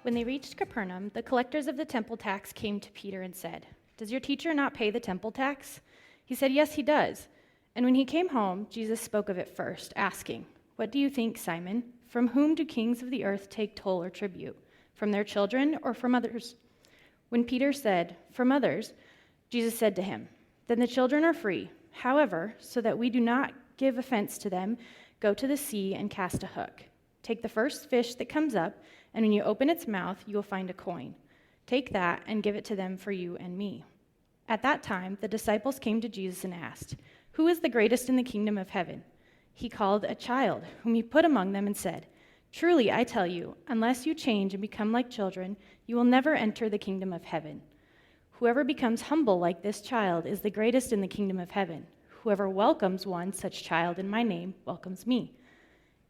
When they reached Capernaum, the collectors of the temple tax came to Peter and said, "Does your teacher not pay the temple tax?" He said, "Yes, he does." And when he came home, Jesus spoke of it first, asking, "What do you think, Simon? From whom do kings of the earth take toll or tribute? From their children or from others?" When Peter said, "From others," Jesus said to him, "Then the children are free. However, so that we do not give offense to them, go to the sea and cast a hook. Take the first fish that comes up, and when you open its mouth, you will find a coin. Take that and give it to them for you and me." At that time, the disciples came to Jesus and asked, "Who is the greatest in the kingdom of heaven?" He called a child, whom he put among them and said, "Truly, I tell you, unless you change and become like children, you will never enter the kingdom of heaven. Whoever becomes humble like this child is the greatest in the kingdom of heaven. Whoever welcomes one such child in my name welcomes me.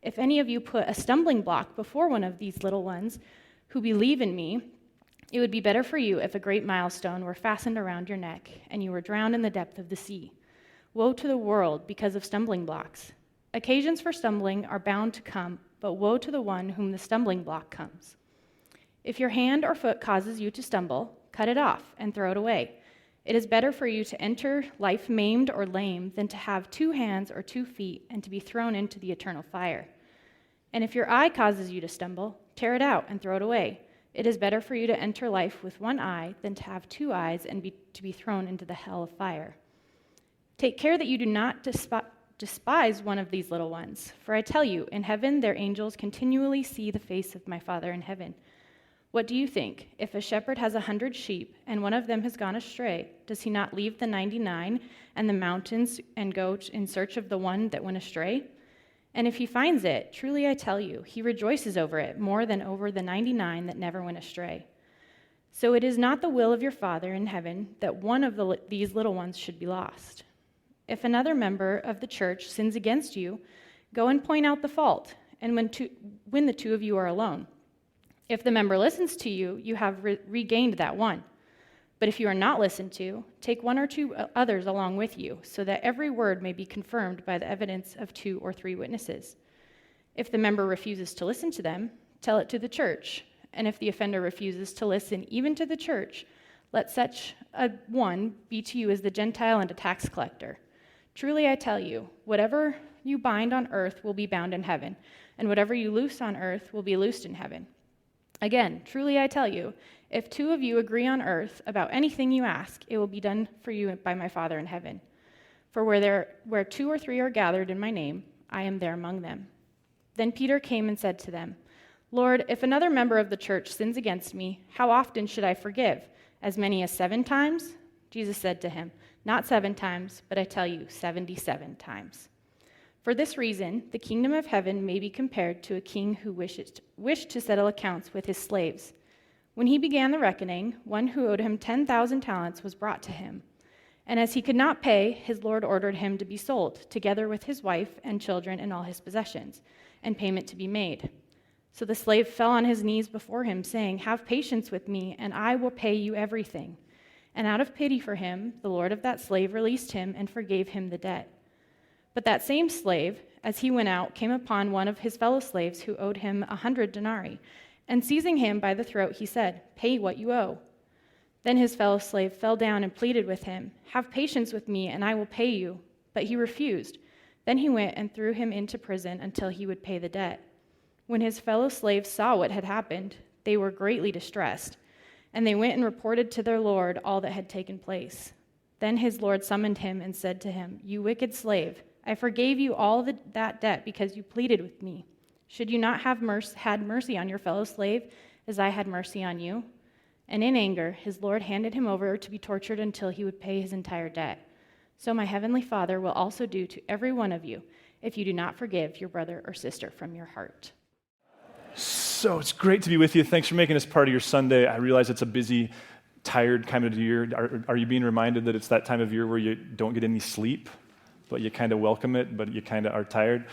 If any of you put a stumbling block before one of these little ones who believe in me, it would be better for you if a great millstone were fastened around your neck and you were drowned in the depth of the sea. Woe to the world because of stumbling blocks. Occasions for stumbling are bound to come, but woe to the one whom the stumbling block comes. If your hand or foot causes you to stumble, cut it off and throw it away. It is better for you to enter life maimed or lame than to have 2 hands or 2 feet and to be thrown into the eternal fire. And if your eye causes you to stumble, tear it out and throw it away. It is better for you to enter life with 1 eye than to have 2 eyes and to be thrown into the hell of fire. Take care that you do not despise one of these little ones, for I tell you, in heaven their angels continually see the face of my Father in heaven. What do you think? If a shepherd has 100 sheep, and one of them has gone astray, does he not leave the 99 and the mountains and go in search of the one that went astray? And if he finds it, truly I tell you, he rejoices over it more than over the 99 that never went astray. So it is not the will of your Father in heaven that one of these little ones should be lost. If another member of the church sins against you, go and point out the fault, and when the 2 of you are alone. If the member listens to you, you have regained that one. But if you are not listened to, take 1 or 2 others along with you, so that every word may be confirmed by the evidence of 2 or 3 witnesses. If the member refuses to listen to them, tell it to the church. And if the offender refuses to listen even to the church, let such a one be to you as the Gentile and a tax collector. Truly I tell you, whatever you bind on earth will be bound in heaven, and whatever you loose on earth will be loosed in heaven. Again, truly I tell you, if 2 of you agree on earth about anything you ask, it will be done for you by my Father in heaven. For where 2 or 3 are gathered in my name, I am there among them." Then Peter came and said to them, "Lord, if another member of the church sins against me, how often should I forgive? As many as 7 times?" Jesus said to him, "Not 7 times, but I tell you, 77 times. For this reason, the kingdom of heaven may be compared to a king who wished to settle accounts with his slaves. When he began the reckoning, one who owed him 10,000 talents was brought to him. And as he could not pay, his lord ordered him to be sold, together with his wife and children and all his possessions, and payment to be made. So the slave fell on his knees before him, saying, 'Have patience with me, and I will pay you everything.' And out of pity for him, the lord of that slave released him and forgave him the debt. But that same slave, as he went out, came upon one of his fellow slaves who owed him 100 denarii, and seizing him by the throat, he said, 'Pay what you owe.' Then his fellow slave fell down and pleaded with him, 'Have patience with me, and I will pay you.' But he refused. Then he went and threw him into prison until he would pay the debt. When his fellow slaves saw what had happened, they were greatly distressed, and they went and reported to their lord all that had taken place. Then his lord summoned him and said to him, 'You wicked slave, I forgave you all that debt because you pleaded with me. Should you not have had mercy on your fellow slave as I had mercy on you?' And in anger, his lord handed him over to be tortured until he would pay his entire debt. So my heavenly Father will also do to every one of you if you do not forgive your brother or sister from your heart." So it's great to be with you. Thanks for making this part of your Sunday. I realize it's a busy, tired kind of year. Are you being reminded that it's that time of year where you don't get any sleep, but you kind of welcome it, but you kind of are tired?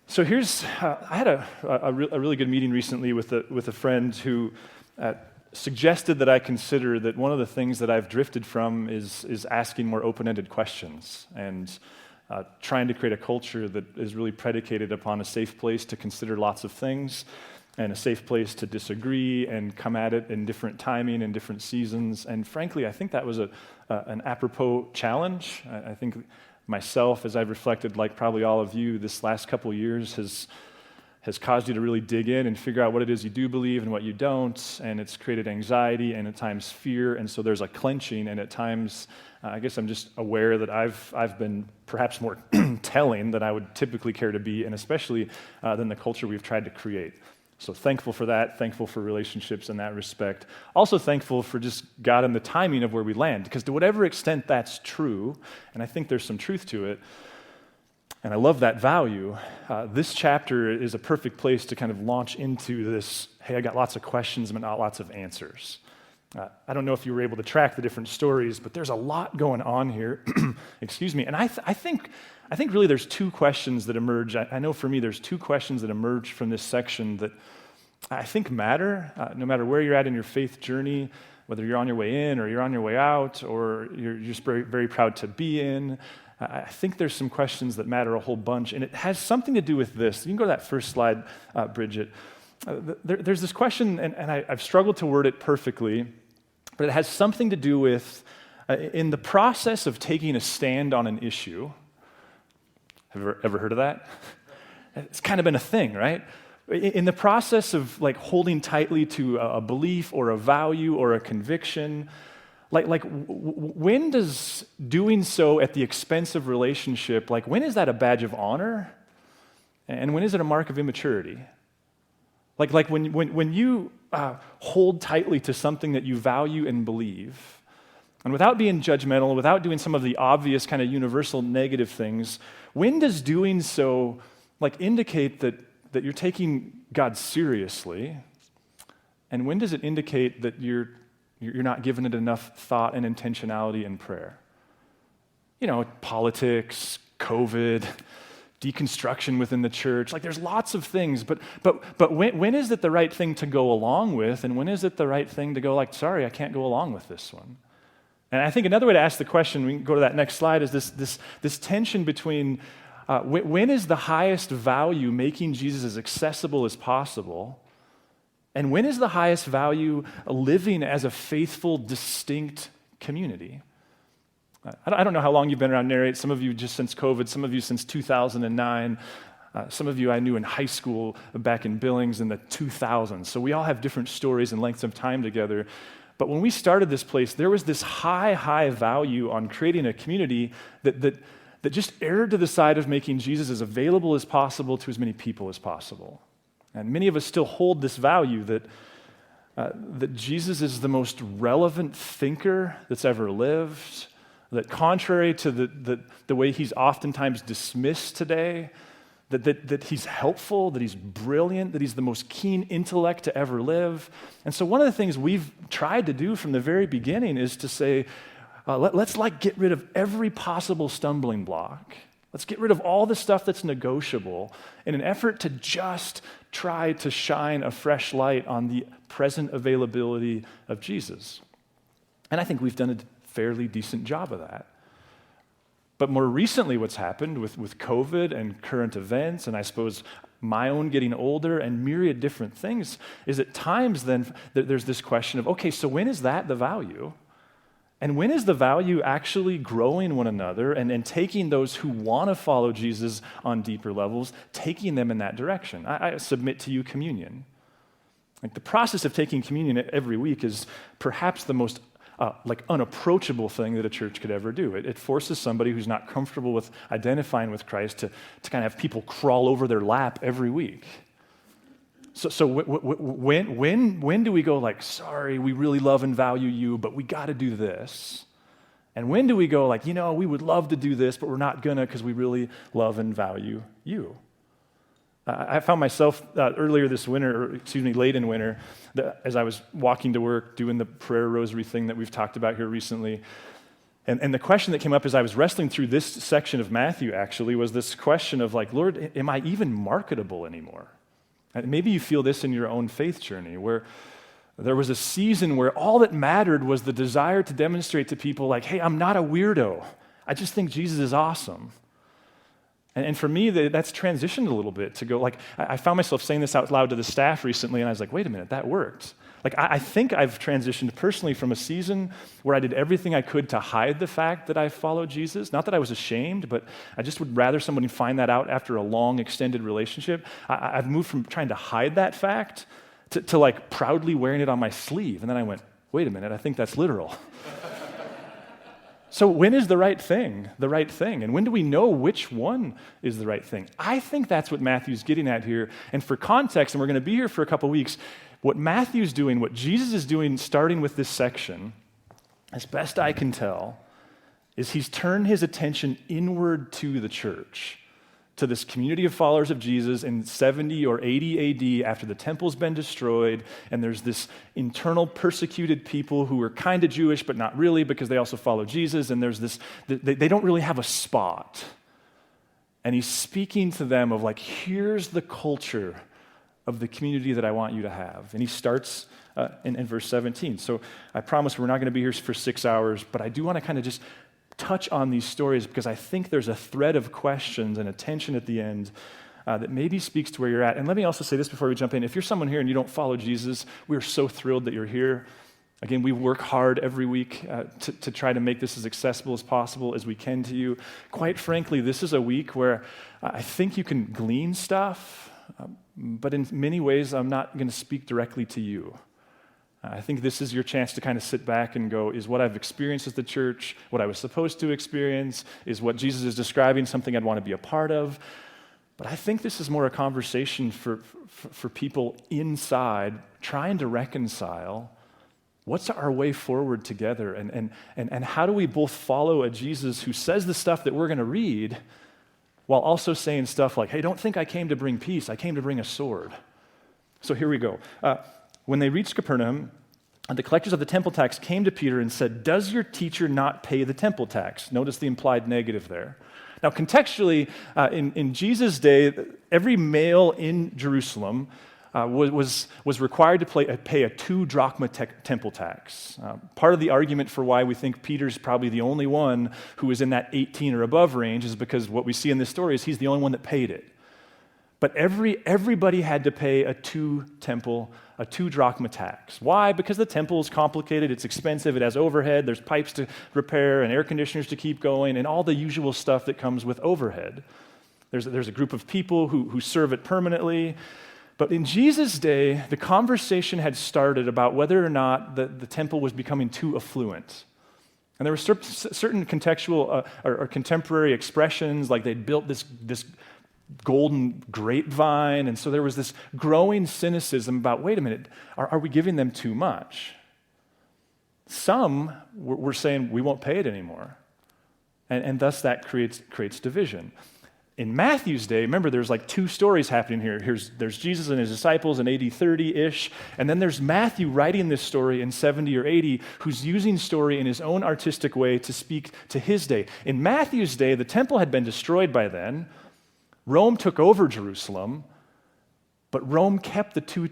So I had a really good meeting recently with a friend who suggested that I consider that one of the things that I've drifted from is asking more open-ended questions and trying to create a culture that is really predicated upon a safe place to consider lots of things. and a safe place to disagree and come at it in different timing and different seasons. And frankly, I think that was an apropos challenge. I think myself, as I've reflected, like probably all of you, this last couple years has caused you to really dig in and figure out what it is you do believe and what you don't, and it's created anxiety and at times fear, and so there's a clenching, and at times, I guess I'm just aware that I've been perhaps more telling than I would typically care to be, and especially than the culture we've tried to create. So thankful for that, thankful for relationships in that respect. Also thankful for just God and the timing of where we land, because to whatever extent that's true, and I think there's some truth to it, and I love that value, this chapter is a perfect place to kind of launch into this, hey, I got lots of questions but not lots of answers. I don't know if you were able to track the different stories, but there's a lot going on here, excuse me, and I think really there's two questions that emerge. I know for me there's two questions that emerge from this section that I think matter, no matter where you're at in your faith journey, whether you're on your way in or you're on your way out or you're just very, very proud to be in. I think there's some questions that matter a whole bunch, and it has something to do with this. You can go to that first slide, Bridget. There's this question, and I've struggled to word it perfectly, but it has something to do with, in the process of taking a stand on an issue. Have you ever heard of that? It's kind of been a thing, right? In the process of like holding tightly to a belief or a value or a conviction, when does doing so at the expense of relationship, when is that a badge of honor? And when is it a mark of immaturity? When you hold tightly to something that you value and believe, and without being judgmental, without doing some of the obvious kind of universal negative things, when does doing so indicate that you're taking God seriously? And when does it indicate that you're not giving it enough thought and intentionality and prayer? Politics, COVID, deconstruction within the church. There's lots of things, but when is it the right thing to go along with, and when is it the right thing to go sorry, I can't go along with this one? And I think another way to ask the question, we can go to that next slide, is this tension between when is the highest value making Jesus as accessible as possible, and when is the highest value living as a faithful, distinct community? I don't know how long you've been around Narrate. Some of you just since COVID, some of you since 2009. Some of you I knew in high school back in Billings in the 2000s. So we all have different stories and lengths of time together. But when we started this place, there was this high value on creating a community that just erred to the side of making Jesus as available as possible to as many people as possible. And many of us still hold this value that Jesus is the most relevant thinker that's ever lived, that contrary to the way he's oftentimes dismissed today, that he's helpful, that he's brilliant, that he's the most keen intellect to ever live. And so one of the things we've tried to do from the very beginning is to say, let's get rid of every possible stumbling block. Let's get rid of all the stuff that's negotiable in an effort to just try to shine a fresh light on the present availability of Jesus. And I think we've done a fairly decent job of that. But more recently, what's happened with COVID and current events, and I suppose my own getting older and myriad different things, is at times then there's this question of, okay, so when is that the value? And when is the value actually growing one another and taking those who want to follow Jesus on deeper levels, taking them in that direction? I submit to you communion. The process of taking communion every week is perhaps the most unapproachable thing that a church could ever do. It forces somebody who's not comfortable with identifying with Christ to kind of have people crawl over their lap every week. So when do we go sorry, we really love and value you, but we got to do this? And when do we go we would love to do this, but we're not gonna because we really love and value you? I found myself earlier this winter, late in winter, as I was walking to work, doing the prayer rosary thing that we've talked about here recently. And the question that came up as I was wrestling through this section of Matthew, actually, was this question of Lord, am I even marketable anymore? And maybe you feel this in your own faith journey, where there was a season where all that mattered was the desire to demonstrate to people hey, I'm not a weirdo. I just think Jesus is awesome. And for me, that's transitioned a little bit to go, like, I found myself saying this out loud to the staff recently, and I was like, wait a minute, that worked. Like, I think I've transitioned personally from a season where I did everything I could to hide the fact that I followed Jesus. Not that I was ashamed, but I just would rather somebody find that out after a long, extended relationship. I've moved from trying to hide that fact to like proudly wearing it on my sleeve. And then I went, wait a minute, I think that's literal. So when is the right thing the right thing? And when do we know which one is the right thing? I think that's what Matthew's getting at here. And for context, and we're going to be here for a couple weeks, what Matthew's doing, what Jesus is doing, starting with this section, as best I can tell, is he's turned his attention inward to the church, to this community of followers of Jesus in 70 or 80 AD after the temple's been destroyed, and there's this internal persecuted people who are kind of Jewish, but not really because they also follow Jesus, and there's this, they don't really have a spot. And he's speaking to them of like, here's the culture of the community that I want you to have. And he starts in verse 17. So I promise we're not going to be here for 6 hours, but I do want to kind of just touch on these stories because I think there's a thread of questions and a tension at the end that maybe speaks to where you're at. And let me also say this before we jump in. If you're someone here and you don't follow Jesus, we're so thrilled that you're here. Again, we work hard every week to try to make this as accessible as possible as we can to you. Quite frankly, this is a week where I think you can glean stuff, but in many ways, I'm not going to speak directly to you. I think this is your chance to kind of sit back and go, is what I've experienced as the church what I was supposed to experience? Is what Jesus is describing something I'd want to be a part of? But I think this is more a conversation for people inside trying to reconcile what's our way forward together, and how do we both follow a Jesus who says the stuff that we're going to read while also saying stuff like, hey, don't think I came to bring peace, I came to bring a sword. So here we go. When they reached Capernaum, the collectors of the temple tax came to Peter and said, does your teacher not pay the temple tax? Notice the implied negative there. Now, contextually, in Jesus' day, every male in Jerusalem was required to pay a 2 drachma temple tax. Part of the argument for why we think Peter's probably the only one who is in that 18 or above range is because what we see in this story is he's the only one that paid it. But everybody had to pay a 2 drachma tax. Why? Because the temple is complicated, it's expensive, it has overhead, there's pipes to repair and air conditioners to keep going, and all the usual stuff that comes with overhead. There's a group of people who serve it permanently. But in Jesus' day, the conversation had started about whether or not the temple was becoming too affluent. And there were certain contextual or contemporary expressions, like they'd built this golden grapevine, and so there was this growing cynicism about, wait a minute, are we giving them too much? Some were saying, we won't pay it anymore, and thus that creates division. In Matthew's day, remember, there's like 2 stories happening here. There's Jesus and his disciples in AD 30-ish, and then there's Matthew writing this story in 70 or 80, who's using story in his own artistic way to speak to his day. In Matthew's day, the temple had been destroyed by then. Rome took over Jerusalem, but Rome kept the 2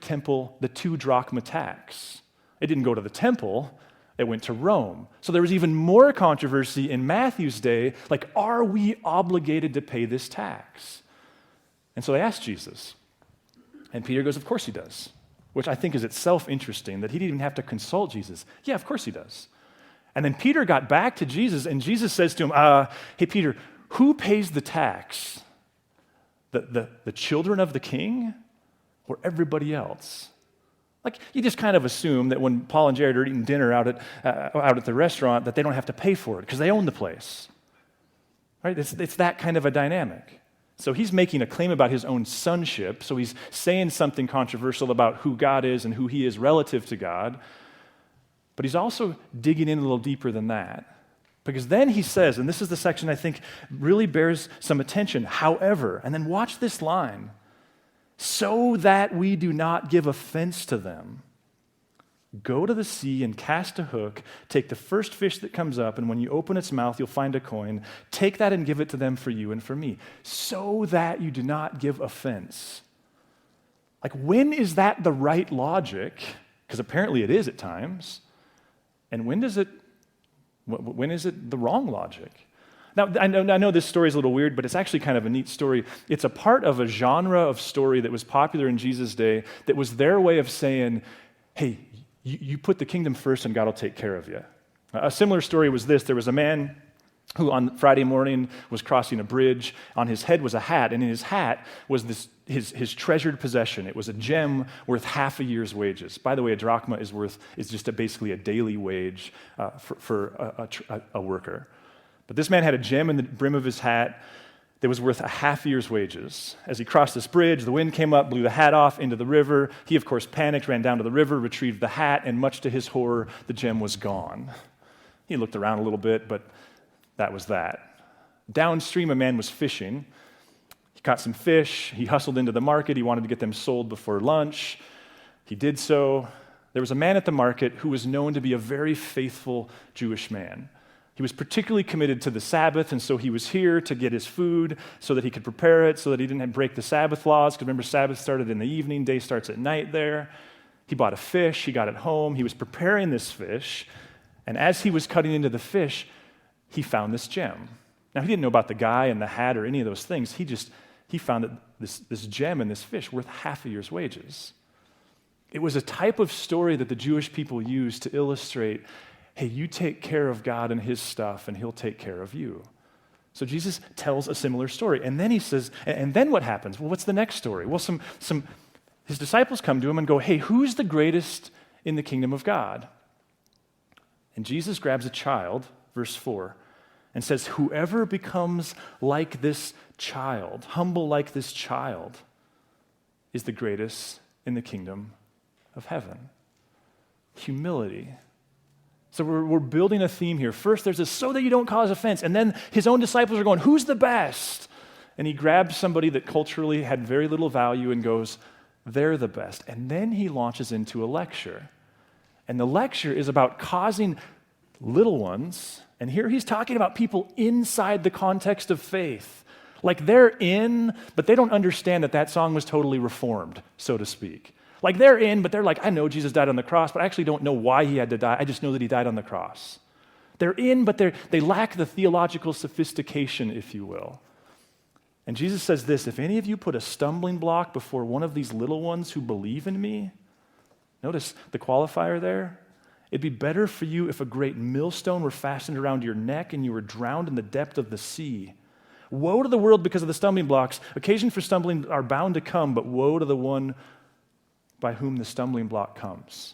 drachma tax. It didn't go to the temple, it went to Rome. So there was even more controversy in Matthew's day, like, are we obligated to pay this tax? And so they asked Jesus. And Peter goes, of course he does, which I think is itself interesting, that he didn't even have to consult Jesus. Yeah, of course he does. And then Peter got back to Jesus, and Jesus says to him, hey, Peter, who pays the tax? The children of the king or everybody else? Like, you just kind of assume that when Paul and Jared are eating dinner out at the restaurant that they don't have to pay for it because they own the place. Right? It's that kind of a dynamic. So he's making a claim about his own sonship, so he's saying something controversial about who God is and who he is relative to God, but he's also digging in a little deeper than that. Because then he says, and this is the section I think really bears some attention, however, and then watch this line, so that we do not give offense to them, go to the sea and cast a hook, take the first fish that comes up, and when you open its mouth, you'll find a coin. Take that and give it to them for you and for me, so that you do not give offense. Like, when is that the right logic? Because apparently it is at times. And when is it the wrong logic? Now, I know this story is a little weird, but it's actually kind of a neat story. It's a part of a genre of story that was popular in Jesus' day that was their way of saying, hey, you put the kingdom first and God will take care of you. A similar story was this. There was a man who on Friday morning was crossing a bridge. On his head was a hat, and in his hat was his treasured possession. It was a gem worth half a year's wages. By the way, a drachma is just basically a daily wage for a worker. But this man had a gem in the brim of his hat that was worth a half year's wages. As he crossed this bridge, the wind came up, blew the hat off into the river. He, of course, panicked, ran down to the river, retrieved the hat, and much to his horror, the gem was gone. He looked around a little bit, but that was that. Downstream, a man was fishing. He caught some fish. He hustled into the market. He wanted to get them sold before lunch. He did so. There was a man at the market who was known to be a very faithful Jewish man. He was particularly committed to the Sabbath, and so he was here to get his food so that he could prepare it, so that he didn't break the Sabbath laws, because remember, Sabbath started in the evening, day starts at night there. He bought a fish, he got it home, he was preparing this fish, and as he was cutting into the fish, he found this gem. Now, he didn't know about the guy and the hat or any of those things. He found that this gem and this fish worth half a year's wages. It was a type of story that the Jewish people used to illustrate, hey, you take care of God and his stuff, and he'll take care of you. So Jesus tells a similar story. And then he says, and then what happens? Well, what's the next story? Well, his disciples come to him and go, hey, who's the greatest in the kingdom of God? And Jesus grabs a child, verse 4, and says, whoever becomes like this child, humble like this child, is the greatest in the kingdom of heaven. Humility. So we're building a theme here. First, there's this so that you don't cause offense. And then his own disciples are going, who's the best? And he grabs somebody that culturally had very little value and goes, they're the best. And then he launches into a lecture. And the lecture is about causing little ones, and here he's talking about people inside the context of faith. Like they're in, but they don't understand that song was totally reformed, so to speak. Like they're in, but they're like, I know Jesus died on the cross, but I actually don't know why he had to die. I just know that he died on the cross. They're in, but they lack the theological sophistication, if you will. And Jesus says this, if any of you put a stumbling block before one of these little ones who believe in me, notice the qualifier there, it'd be better for you if a great millstone were fastened around your neck and you were drowned in the depth of the sea. Woe to the world because of the stumbling blocks. Occasion for stumbling are bound to come, but woe to the one by whom the stumbling block comes.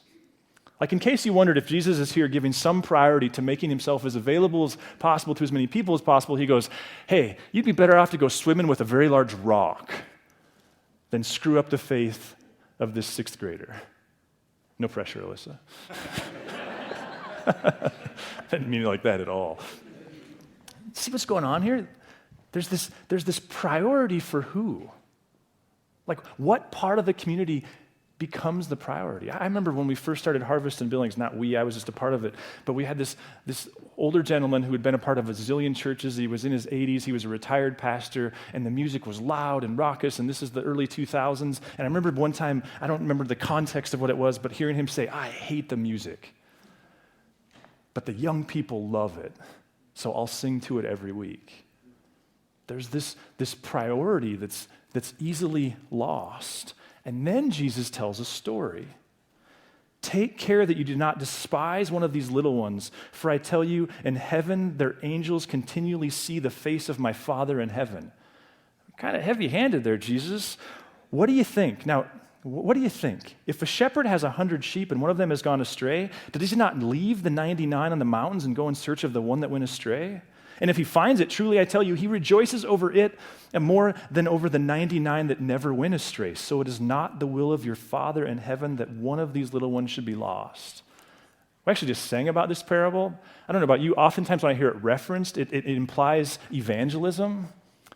Like in case you wondered if Jesus is here giving some priority to making himself as available as possible to as many people as possible, he goes, hey, you'd be better off to go swimming with a very large rock than screw up the faith of this sixth grader. No pressure, Alyssa. I didn't mean it like that at all. See what's going on here? There's this priority for who? Like what part of the community becomes the priority? I remember when we first started Harvest in Billings, not we, I was just a part of it, but we had this older gentleman who had been a part of a zillion churches. He was in his 80s, he was a retired pastor, and the music was loud and raucous, and this is the early 2000s. And I remember one time, I don't remember the context of what it was, but hearing him say, I hate the music, but the young people love it, so I'll sing to it every week. There's this priority that's easily lost. And then Jesus tells a story. Take care that you do not despise one of these little ones, for I tell you, in heaven their angels continually see the face of my Father in heaven. Kind of heavy-handed there, Jesus. What do you think? Now, what do you think? If a shepherd has 100 sheep and one of them has gone astray, does he not leave the 99 on the mountains and go in search of the one that went astray? And if he finds it, truly I tell you, he rejoices over it and more than over the 99 that never went astray. So it is not the will of your Father in heaven that one of these little ones should be lost. We actually just sang about this parable. I don't know about you. Oftentimes when I hear it referenced, it implies evangelism,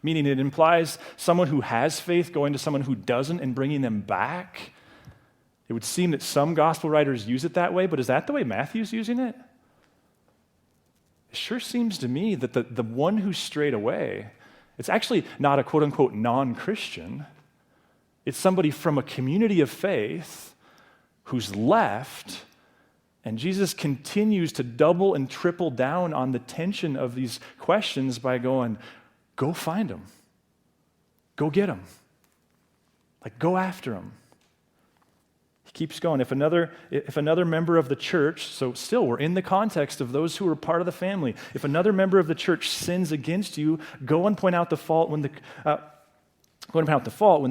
meaning it implies someone who has faith going to someone who doesn't and bringing them back. It would seem that some gospel writers use it that way, but is that the way Matthew's using it? It sure seems to me that the one who strayed away, it's actually not a quote-unquote non-Christian. It's somebody from a community of faith who's left And Jesus continues to double and triple down on the tension of these questions by going, go find them. Go get them. Like, go after them. He keeps going. If another member of the church, so still we're in the context of those who are part of the family. If another member of the church sins against you, go and point out the fault when the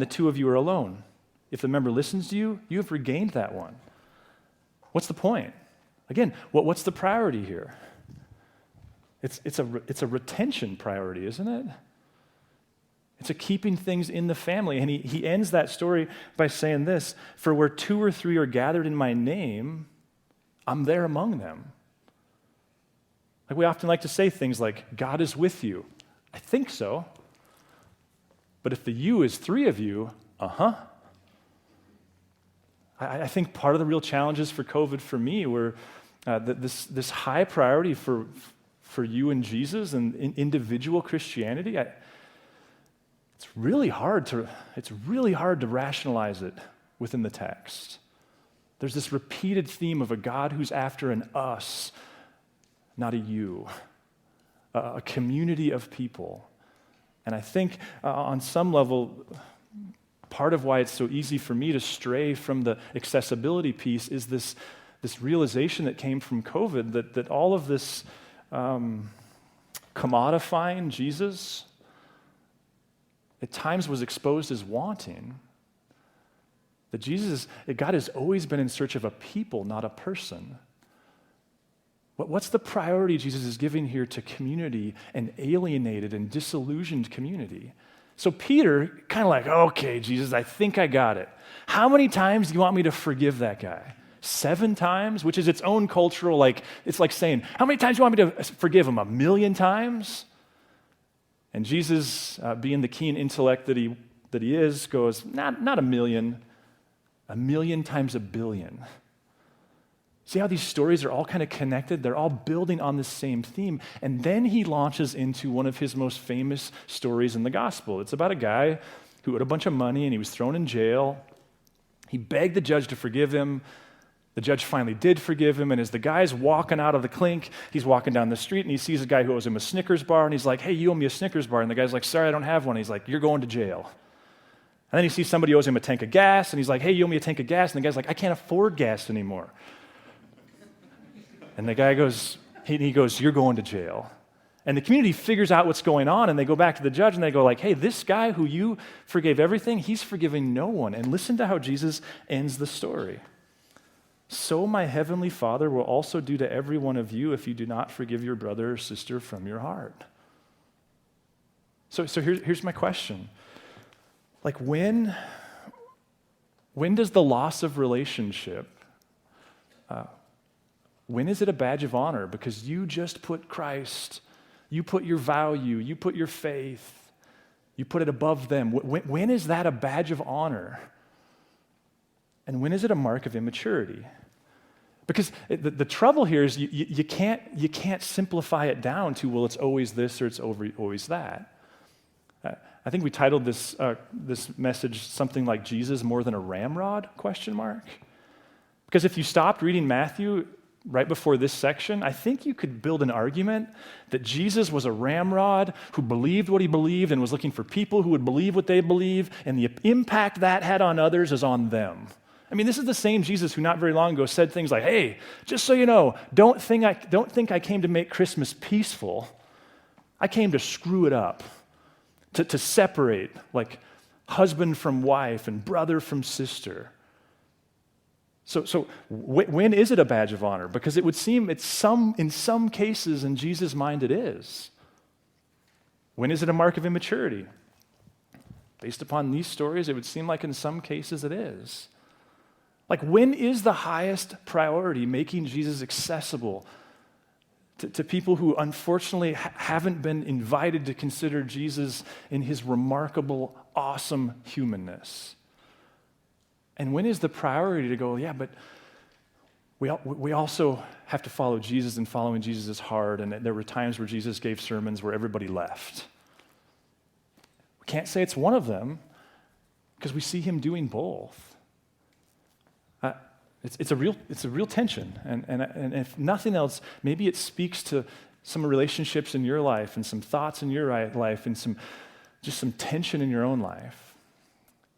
two of you are alone. If the member listens to you, you have regained that one. What's the point? Again, what's the priority here? It's a retention priority, isn't it? It's a keeping things in the family. And he ends that story by saying this, for where 2 or 3 are gathered in my name, I'm there among them. Like we often like to say things like, God is with you. I think so. But if the you is 3 of you, I think part of the real challenges for COVID for me were this high priority for you and Jesus and individual Christianity. It's really hard to rationalize it within the text. There's this repeated theme of a God who's after an us, not a you, a community of people. And I think on some level, part of why it's so easy for me to stray from the accessibility piece is this realization that came from COVID that all of this commodifying Jesus at times was exposed as wanting. That God has always been in search of a people, not a person. What's the priority Jesus is giving here to community, an alienated and disillusioned community? So Peter, kind of like, okay, Jesus, I think I got it. How many times do you want me to forgive that guy? 7 times, which is its own cultural, it's like saying, how many times do you want me to forgive him? 1,000,000 times? And Jesus, being the keen intellect that he is, goes, not 1,000,000, 1,000,000 times 1,000,000,000. See how these stories are all kind of connected? They're all building on the same theme. And then he launches into one of his most famous stories in the gospel. It's about a guy who owed a bunch of money and he was thrown in jail. He begged the judge to forgive him. The judge finally did forgive him, and as the guy's walking out of the clink, he's walking down the street and he sees a guy who owes him a Snickers bar, and he's like, hey, you owe me a Snickers bar. And the guy's like, sorry, I don't have one. And he's like, you're going to jail. And then he sees somebody owes him a tank of gas, and he's like, hey, you owe me a tank of gas. And the guy's like, I can't afford gas anymore. And the guy goes, he goes, you're going to jail. And the community figures out what's going on, and they go back to the judge, and they go like, hey, this guy who you forgave everything, he's forgiving no one. And listen to how Jesus ends the story. So my heavenly Father will also do to every one of you if you do not forgive your brother or sister from your heart. So here's my question. Like when does the loss of relationship, when is it a badge of honor? Because you just put Christ, you put your value, you put your faith, you put it above them. When is that a badge of honor? And when is it a mark of immaturity? Because the trouble here is you can't simplify it down to, well, it's always this or it's always that. I think we titled this message something like Jesus more than a ramrod, ? Because if you stopped reading Matthew right before this section, I think you could build an argument that Jesus was a ramrod who believed what he believed and was looking for people who would believe what they believe, and the impact that had on others is on them. I mean, this is the same Jesus who not very long ago said things like, hey, just so you know, don't think I came to make Christmas peaceful. I came to screw it up, to separate, like husband from wife and brother from sister. So when is it a badge of honor? Because it would seem in some cases in Jesus' mind it is. When is it a mark of immaturity? Based upon these stories, it would seem like in some cases it is. Like, when is the highest priority making Jesus accessible to people who unfortunately haven't been invited to consider Jesus in his remarkable, awesome humanness? And when is the priority to go, yeah, but we also have to follow Jesus, and following Jesus is hard, and there were times where Jesus gave sermons where everybody left. We can't say it's one of them because we see him doing both. It's a real tension. And if nothing else, maybe it speaks to some relationships in your life and some thoughts in your life and some tension in your own life.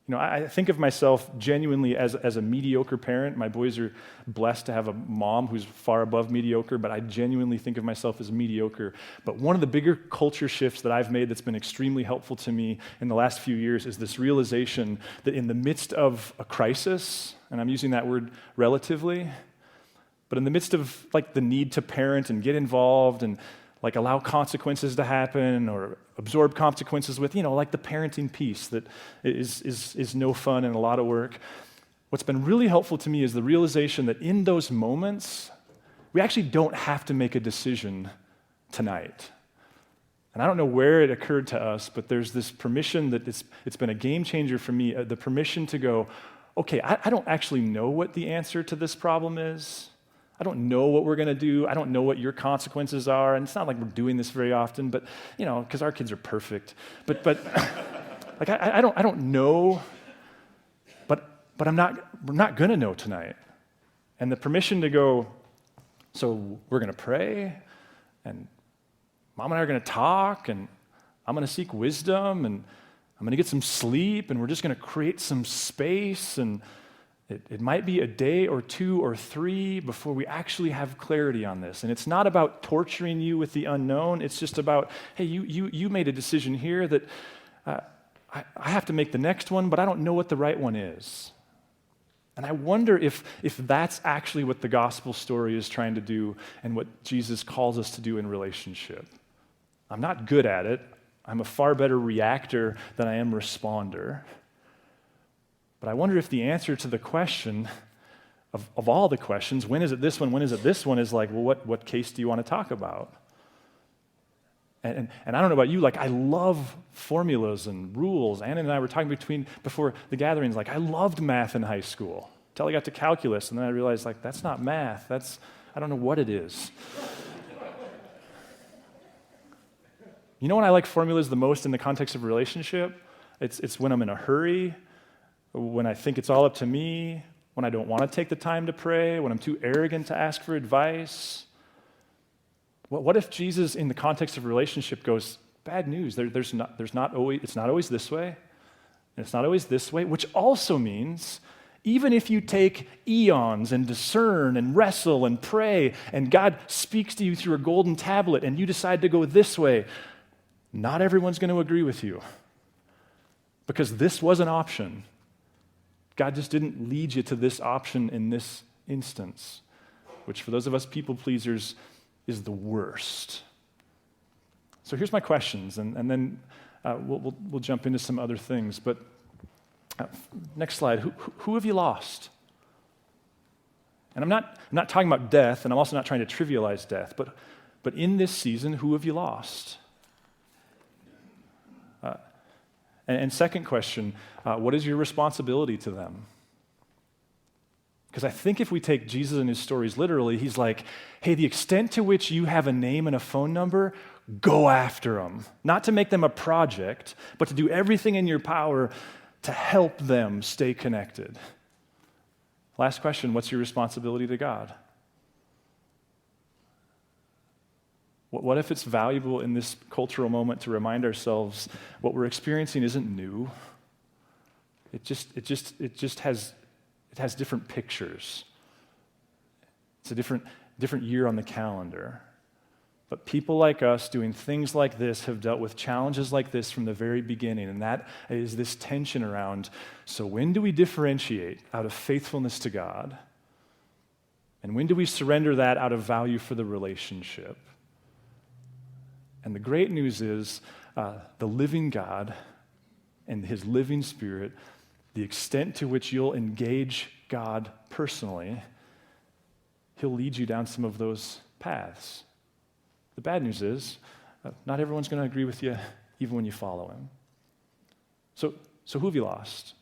I think of myself genuinely as a mediocre parent. My boys are blessed to have a mom who's far above mediocre, but I genuinely think of myself as mediocre. But one of the bigger culture shifts that I've made that's been extremely helpful to me in the last few years is this realization that in the midst of a crisis, and I'm using that word relatively, but in the midst of the need to parent and get involved and allow consequences to happen or absorb consequences with, the parenting piece that is no fun and a lot of work. What's been really helpful to me is the realization that in those moments, we actually don't have to make a decision tonight. And I don't know where it occurred to us, but there's this permission that it's been a game changer for me, the permission to go, okay, I don't actually know what the answer to this problem is. I don't know what we're going to do. I don't know what your consequences are. And it's not like we're doing this very often, but, because our kids are perfect. But I don't know, but we're not going to know tonight. And the permission to go, so we're going to pray, and Mom and I are going to talk, and I'm going to seek wisdom, and I'm going to get some sleep, and we're just going to create some space, and it might be a day or two or three before we actually have clarity on this. And it's not about torturing you with the unknown. It's just about, hey, you made a decision here that I have to make the next one, but I don't know what the right one is. And I wonder if that's actually what the gospel story is trying to do and what Jesus calls us to do in relationship. I'm not good at it. I'm a far better reactor than I am responder. But I wonder if the answer to the question of all the questions, when is it this one, when is it this one, is well, what case do you want to talk about? And I don't know about you, I love formulas and rules. Anna and I were talking before the gatherings, I loved math in high school until I got to calculus, and then I realized, that's not math. I don't know what it is. You know when I like formulas the most in the context of a relationship? It's when I'm in a hurry, when I think it's all up to me, when I don't want to take the time to pray, when I'm too arrogant to ask for advice. What if Jesus, in the context of a relationship, goes, bad news, it's not always this way, and it's not always this way, which also means even if you take eons and discern and wrestle and pray, and God speaks to you through a golden tablet, and you decide to go this way, not everyone's going to agree with you, because this was an option. God just didn't lead you to this option in this instance, which for those of us people pleasers is the worst. So here's my questions, and then we'll jump into some other things. But next slide. Who have you lost? And I'm not talking about death, and I'm also not trying to trivialize death. But in this season, who have you lost? And second question, what is your responsibility to them? Because I think if we take Jesus and his stories literally, he's like, hey, the extent to which you have a name and a phone number, go after them. Not to make them a project, but to do everything in your power to help them stay connected. Last question, what's your responsibility to God? What if it's valuable in this cultural moment to remind ourselves what we're experiencing isn't new? It just has different pictures. It's a different year on the calendar. But people like us doing things like this have dealt with challenges like this from the very beginning, and that is this tension around, so when do we differentiate out of faithfulness to God? And when do we surrender that out of value for the relationship? And the great news is the living God and his living Spirit, the extent to which you'll engage God personally, he'll lead you down some of those paths. The bad news is not everyone's going to agree with you even when you follow him. So who have you lost?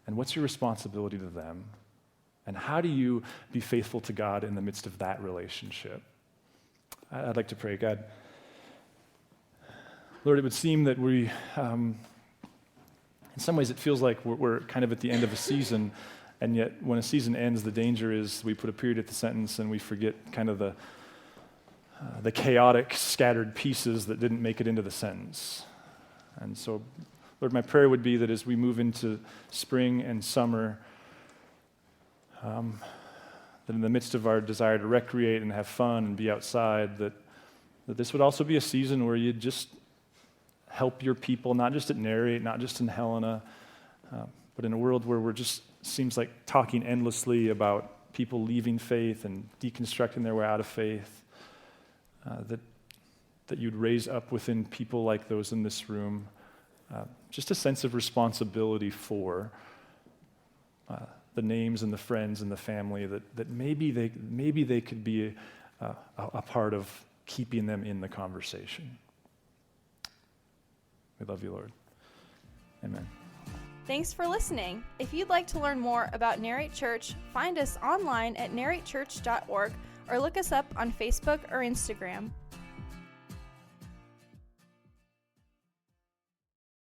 And what's your responsibility to them? And how do you be faithful to God in the midst of that relationship? I'd like to pray. God, Lord, it would seem that we, in some ways it feels like we're kind of at the end of a season, And yet, when a season ends, the danger is we put a period at the sentence and we forget kind of the chaotic, scattered pieces that didn't make it into the sentence. And so, Lord, my prayer would be that as we move into spring and summer, that in the midst of our desire to recreate and have fun and be outside, that this would also be a season where you just help your people, not just at Narrate, not just in Helena, but in a world where we're just seems like talking endlessly about people leaving faith and deconstructing their way out of faith, that you'd raise up within people like those in this room just a sense of responsibility for the names and the friends and the family, that maybe they could be a part of keeping them in the conversation. We love you, Lord. Amen. Thanks for listening. If you'd like to learn more about Narrate Church, find us online at narratechurch.org or look us up on Facebook or Instagram.